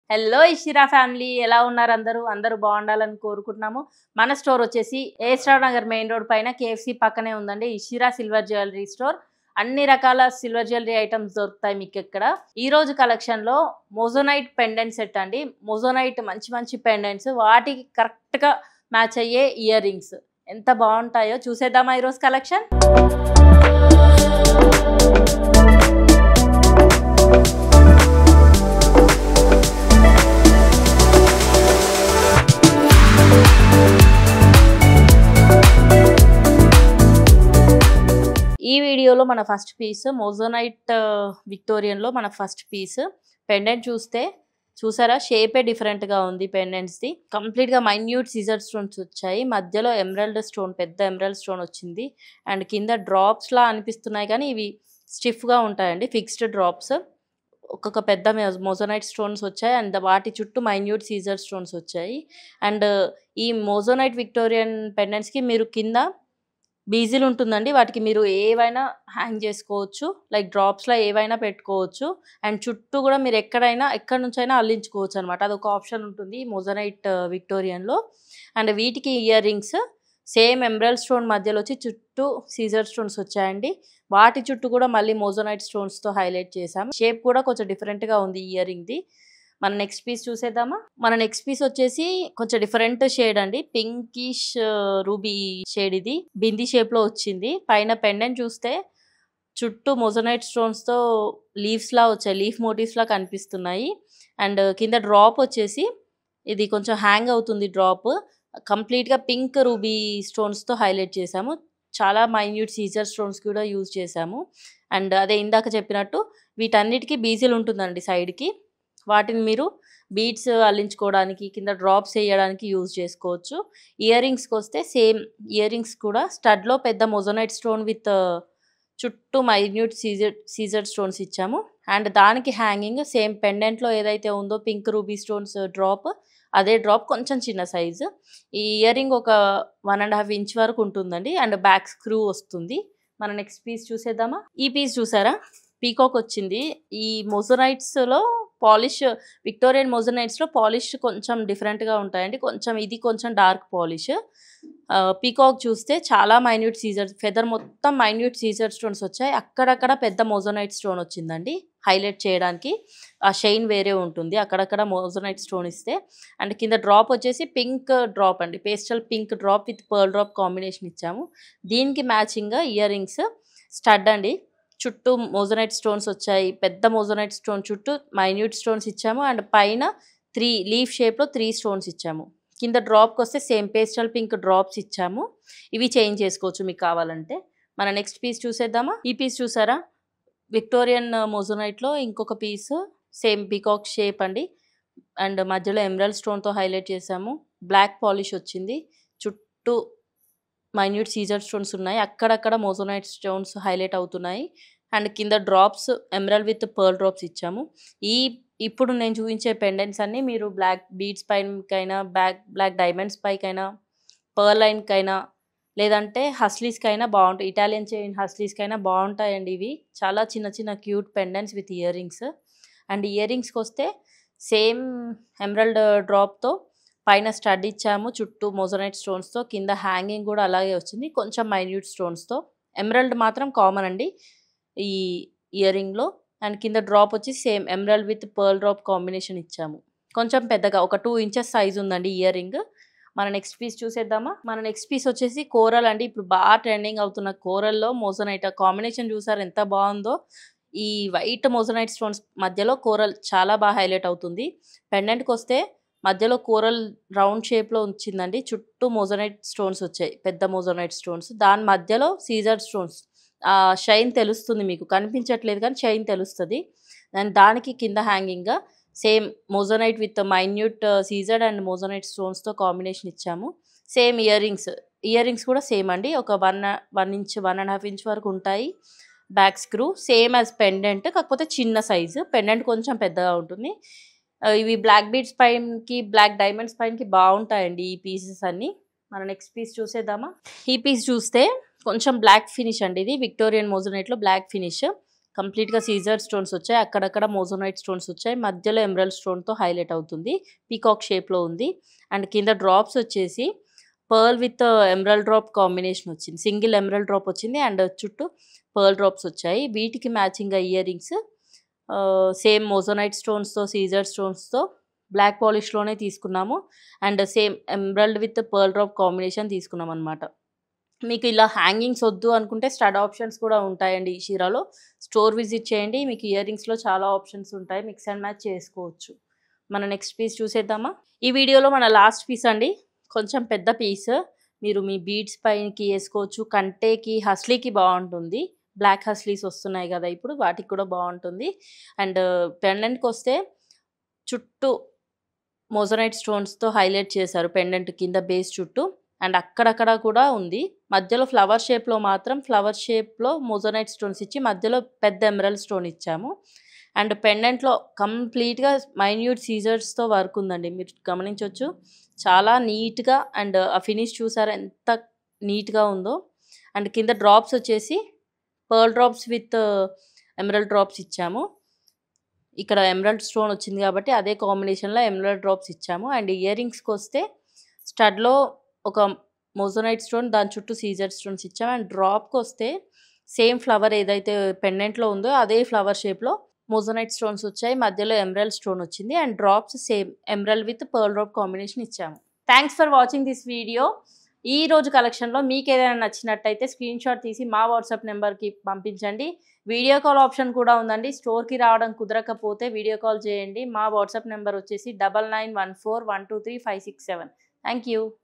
Hello Ishira family, ఎలా ఉన్నారు? అందరూ బాగుండాలని కోరుకుంటున్నాము. మన స్టోర్ వచ్చేసి ఏస్రావ్ నగర్ మెయిన్ రోడ్ పైన కేఎఫ్సి పక్కనే ఉందండి. Ishira silver jewellery store. అన్ని రకాల సిల్వర్ జ్యువెలరీ ఐటమ్స్ దొరుకుతాయి మీకు ఇక్కడ. ఈ రోజు కలెక్షన్ లో మోజోనైట్ పెండెంట్ సెట్ అండి. మోజోనైట్ మంచి మంచి పెండెంట్స్, వాటికి కరెక్ట్ గా మ్యాచ్ అయ్యే ఇయర్ రింగ్స్ ఎంత బాగుంటాయో చూసేద్దామా ఈరోజు కలెక్షన్. ఈ వీడియోలో మన ఫస్ట్ పీస్ మోజోనైట్ విక్టోరియన్ లో మన ఫస్ట్ పీస్ పెండెంట్. చూసారా, షేపే డిఫరెంట్ గా ఉంది. పెండెంట్స్ ది కంప్లీట్ గా మైన్యూట్ సీజర్ స్టోన్స్ వచ్చాయి. మధ్యలో ఎమరల్డ్ స్టోన్, పెద్ద ఎమరల్డ్ స్టోన్ వచ్చింది. అండ్ కింద డ్రాప్స్ లా అనిపిస్తున్నాయి కానీ ఇవి స్టిఫ్ గా ఉంటాయండి, ఫిక్స్డ్ డ్రాప్స్. ఒక్కొక్క పెద్ద మోజోనైట్ స్టోన్స్ వచ్చాయి అండ్ వాటి చుట్టూ మైన్యూట్ సీజర్ స్టోన్స్ వచ్చాయి. అండ్ ఈ మోజోనైట్ విక్టోరియన్ పెండెంట్స్ కి మీరు కింద బీజిల్ ఉంటుందండి. వాటికి మీరు ఏవైనా హ్యాంగ్ చేసుకోవచ్చు, లైక్ డ్రాప్స్లో ఏవైనా పెట్టుకోవచ్చు. అండ్ చుట్టూ కూడా మీరు ఎక్కడి నుంచైనా అల్లించుకోవచ్చు అనమాట. అదొక ఆప్షన్ ఉంటుంది మోజోనైట్ విక్టోరియన్లో. అండ్ వీటికి ear rings same emerald stone మధ్యలో వచ్చి చుట్టూ సీజర్ స్టోన్స్ వచ్చాయండి. వాటి చుట్టూ కూడా మళ్ళీ మోజోనైట్ స్టోన్స్తో హైలైట్ చేసాం. షేప్ కూడా కొంచెం డిఫరెంట్గా ఉంది ఇయర్ రింగ్ది. మన నెక్స్ట్ పీస్ చూసేద్దామా. మన నెక్స్ట్ పీస్ వచ్చేసి కొంచెం డిఫరెంట్ షేడ్ అండి, పింకిష్ రూబీ షేడ్. ఇది బింది షేప్ లో వచ్చింది. పైన పెండెంట్ చూస్తే చుట్టూ మోజోనైట్ స్టోన్స్ తో లీవ్స్ లా వచ్చాయి, లీఫ్ మోటివ్స్ లా కనిపిస్తున్నాయి. అండ్ కింద డ్రాప్ వచ్చేసి ఇది కొంచెం హ్యాంగ్ అవుతుంది. డ్రాప్ కంప్లీట్ గా పింక్ రూబీ స్టోన్స్ తో హైలైట్ చేసాము. చాలా మైన్యూట్ సీజర్ స్టోన్స్ కూడా యూజ్ చేసాము. అండ్ అదే ఇందాక చెప్పినట్టు వీటన్నిటికీ బీజిల్ ఉంటుందండి సైడ్ కి. వాటిని మీరు బీడ్స్ అల్లించుకోవడానికి, కింద డ్రాప్స్ వేయడానికి యూజ్ చేసుకోవచ్చు. ఇయర్ రింగ్స్కి వస్తే సేమ్ ఇయర్ రింగ్స్ కూడా స్టడ్లో పెద్ద మోజోనైట్ స్టోన్ విత్ చుట్టూ మైన్యూట్ సీజర్ స్టోన్స్ ఇచ్చాము. అండ్ దానికి హ్యాంగింగ్ సేమ్ పెండెంట్లో ఏదైతే ఉందో పింక్ రూబీ స్టోన్స్ డ్రాప్, అదే డ్రాప్ కొంచెం చిన్న సైజు. ఈ ఇయర్ రింగ్ ఒక 1.5 ఇంచ్ వరకు ఉంటుందండి. అండ్ బ్యాక్ స్క్రూ వస్తుంది. మన నెక్స్ట్ పీస్ చూసేద్దామా. ఈ పీస్ చూసారా, పీకాక్ వచ్చింది. ఈ మోజోనైట్స్లో పాలిష్, విక్టోరియన్ మోజోనైట్స్లో పాలిష్ కొంచెం డిఫరెంట్గా ఉంటాయండి. ఇది కొంచెం డార్క్ పాలిష్. పీకాక్ చూస్తే చాలా మైన్యూట్ సీజర్, ఫెదర్ మొత్తం మైన్యూట్ సీజర్ స్టోన్స్ వచ్చాయి. అక్కడక్కడ పెద్ద మోజోనైట్ స్టోన్ వచ్చిందండి హైలైట్ చేయడానికి. ఆ షైన్ వేరే ఉంటుంది అక్కడక్కడ మోజోనైట్ స్టోన్ ఇస్తే. అండ్ కింద డ్రాప్ వచ్చేసి పింక్ డ్రాప్ అండి, pastel pink drop with pearl drop combination ఇచ్చాము. దీనికి మ్యాచింగ్గా ఇయర్ రింగ్స్ స్టడ్ అండి. చుట్టూ మోజోనైట్ స్టోన్స్ వచ్చాయి. పెద్ద మోజోనైట్ స్టోన్ చుట్టూ మైన్యూట్ స్టోన్స్ ఇచ్చాము. అండ్ పైన 3 లీఫ్ షేప్లో 3 స్టోన్స్ ఇచ్చాము. కింద డ్రాప్కి వస్తే సేమ్ పేస్టల్ పింక్ డ్రాప్స్ ఇచ్చాము. ఇవి చేంజ్ చేసుకోవచ్చు మీకు కావాలంటే. మన నెక్స్ట్ పీస్ చూసేద్దామా. ఈ పీస్ చూసారా, విక్టోరియన్ మోజోనైట్లో ఇంకొక పీస్ సేమ్ పీకాక్ షేప్ అండి. అండ్ మధ్యలో ఎమరల్డ్ స్టోన్తో హైలైట్ చేసాము. బ్లాక్ పాలిష్ వచ్చింది. చుట్టూ మైన్యూట్ సీజర్ స్టోన్స్ ఉన్నాయి. అక్కడక్కడ మోజోనైట్ స్టోన్స్ హైలైట్ అవుతున్నాయి. అండ్ కింద drops emerald with pearl drops ఇచ్చాము. ఇప్పుడు నేను చూపించే పెండెంట్స్ అన్నీ మీరు బ్లాక్ బీడ్స్ పైకైనా, బ్లాక్ డైమండ్స్ పైకైనా, పర్ల్ లైన్కైనా, లేదంటే హస్లీస్కైనా బాగుంటాయి. ఇటాలియన్ చైన్ హస్లీస్కైనా బాగుంటాయండి. ఇవి చాలా చిన్న చిన్న cute pendants with earrings. And ఇయర్ రింగ్స్కి వస్తే సేమ్ ఎమరల్డ్ డ్రాప్తో పైన స్టడ్ ఇచ్చాము, చుట్టూ మోజోనైట్ స్టోన్స్తో. కింద హ్యాంగింగ్ కూడా అలాగే వచ్చింది, కొంచెం మైన్యూట్ స్టోన్స్తో. ఎమరల్డ్ మాత్రం కామన్ అండి ఈ ఇయర్ రింగ్లో. అండ్ కింద డ్రాప్ వచ్చి same emerald with pearl drop combination ఇచ్చాము. కొంచెం పెద్దగా ఒక 2 ఇంచెస్ సైజ్ ఉందండి ఇయర్ రింగ్. మన నెక్స్ట్ పీస్ చూసేద్దామా. మన నెక్స్ట్ పీస్ వచ్చేసి కోరల్ అండి. ఇప్పుడు బాగా ట్రెండింగ్ అవుతున్న కోరల్లో మోజోనైట్ కాంబినేషన్ చూసారు ఎంత బాగుందో. ఈ వైట్ మోజోనైట్ స్టోన్స్ మధ్యలో కోరల్ చాలా బాగా హైలైట్ అవుతుంది. పెండెంట్కి వస్తే మధ్యలో కోరల్ రౌండ్ షేప్లో వచ్చిందండి. చుట్టూ మోజోనైట్ స్టోన్స్ వచ్చాయి, పెద్ద మోజోనైట్ స్టోన్స్. దాని మధ్యలో సీజర్ స్టోన్స్. షైన్ తెలుస్తుంది, మీకు కనిపించట్లేదు కానీ షైన్ తెలుస్తుంది. అండ్ దానికి కింద హ్యాంగింగ్గా same moissanite with minute Caesar and moissanite స్టోన్స్తో కాంబినేషన్ ఇచ్చాము. సేమ్ ఇయర్ రింగ్స్ కూడా సేమ్ అండి. ఒక 1 ఇంచ్ 1.5 ఇంచ్ వరకు ఉంటాయి. Back screw same as pendant, కాకపోతే చిన్న సైజు. పెండెంట్ కొంచెం పెద్దగా ఉంటుంది. ఇవి బ్లాక్ బీడ్స్ పైనకి, బ్లాక్ డైమండ్స్ పైనకి బాగుంటాయండి ఈ పీసెస్ అన్నీ. మన నెక్స్ట్ పీస్ చూసేద్దామా. ఈ పీస్ చూస్తే కొంచెం బ్లాక్ ఫినిష్ అండి. ఇది విక్టోరియన్ మోజోనైట్లో బ్లాక్ ఫినిష్. కంప్లీట్‌గా సీజర్ స్టోన్స్ వచ్చాయి. అక్కడక్కడ మోజోనైట్ స్టోన్స్ వచ్చాయి. మధ్యలో ఎమరాల్డ్ స్టోన్‌తో హైలైట్ అవుతుంది. పీకాక్ షేప్‌లో ఉంది. అండ్ కింద డ్రాప్స్ వచ్చేసి pearl with emerald drop combination వచ్చింది. సింగిల్ ఎమరాల్డ్ డ్రాప్ వచ్చింది. అండ్ చుట్టూ పర్ల్ డ్రాప్స్ వచ్చాయి. వీటికి మ్యాచింగ్‌గా ఇయర్ రింగ్స్ సేమ్ మోజోనైట్ స్టోన్స్‌తో, సీజర్ స్టోన్స్‌తో బ్లాక్ పాలిష్‌లోనే తీసుకున్నాము. And same emerald with pearl drop combination తీసుకున్నామనమాట. మీకు ఇలా హ్యాంగింగ్స్ వద్దు అనుకుంటే స్టడ్ ఆప్షన్స్ కూడా ఉంటాయండి ఈ చీరలో. స్టోర్ విజిట్ చేయండి. మీకు ఇయర్ రింగ్స్‌లో చాలా ఆప్షన్స్ ఉంటాయి. మిక్స్ అండ్ మ్యాచ్ చేసుకోవచ్చు. మన నెక్స్ట్ పీస్ చూసేద్దామా? ఈ వీడియోలో మన లాస్ట్ పీస్ అండి. కొంచెం పెద్ద పీస్. మీరు మీ బీడ్స్ పైనకి ఏసుకోవచ్చు. కంటేకి, హస్లీకి బావుంటుంది. బ్లాక్ హస్లీస్ వస్తున్నాయి గదా! ఇప్పుడు వాటికి కూడా బావుంటుంది. అండ్ పెండెంట్‌కొస్తే చుట్టూ మోజోనైట్ స్టోన్స్‌తో హైలైట్ చేశారు పెండెంట్ కింద బేస్ చుట్టూ. అండ్ అక్కడక్కడ కూడా ఉంది. మధ్యలో ఫ్లవర్ షేప్‌లో మాత్రం ఫ్లవర్ షేప్‌లో మోజోనైట్ స్టోన్స్ ఇచ్చి మధ్యలో పెద్ద ఎమరాల్డ్ స్టోన్ ఇచ్చాము. అండ్ పెండెంట్‌లో కంప్లీట్‌గా మైన్యూట్ సీజర్స్‌తో వర్క్ ఉందండి. మీరు గమనించొచ్చు. చాలా నీట్‌గా అండ్ ఆ ఫినిష్ చూసారా ఎంత నీట్‌గా ఉందో. అండ్ కింద డ్రాప్స్ వచ్చేసి pearl drops with emerald drops ఇచ్చాము. ఇక్కడ ఎమరాల్డ్ స్టోన్ వచ్చింది కాబట్టి అదే కాంబినేషన్‌లో ఎమరాల్డ్ డ్రాప్స్ ఇచ్చాము. అండ్ ఇయర్ రింగ్స్‌కొస్తే స్టడ్‌లో ఒక మోజోనైట్ స్టోన్, దాని చుట్టూ సీజర్ స్టోన్స్ ఇచ్చాము. అండ్ డ్రాప్‌కొస్తే సేమ్ ఫ్లవర్ ఏదైతే పెండెంట్‌లో ఉందో అదే ఫ్లవర్ షేప్‌లో మోజోనైట్ స్టోన్స్ వచ్చాయి. మధ్యలో ఎమరాల్డ్ స్టోన్ వచ్చింది. And drops same emerald with pearl drop combination ఇచ్చాము. Thanks for watching this video. ఈ రోజు కలెక్షన్‌లో మీకేదైనా నచ్చినట్టయితే స్క్రీన్‌షాట్ తీసి మా వాట్సాప్ నెంబర్‌కి పంపించండి. వీడియో కాల్ ఆప్షన్ కూడా ఉందండి. స్టోర్‌కి రావడం కుదరకపోతే వీడియో కాల్ చేయండి. మా వాట్సాప్ నెంబర్ వచ్చేసి 9914123567. Thank you.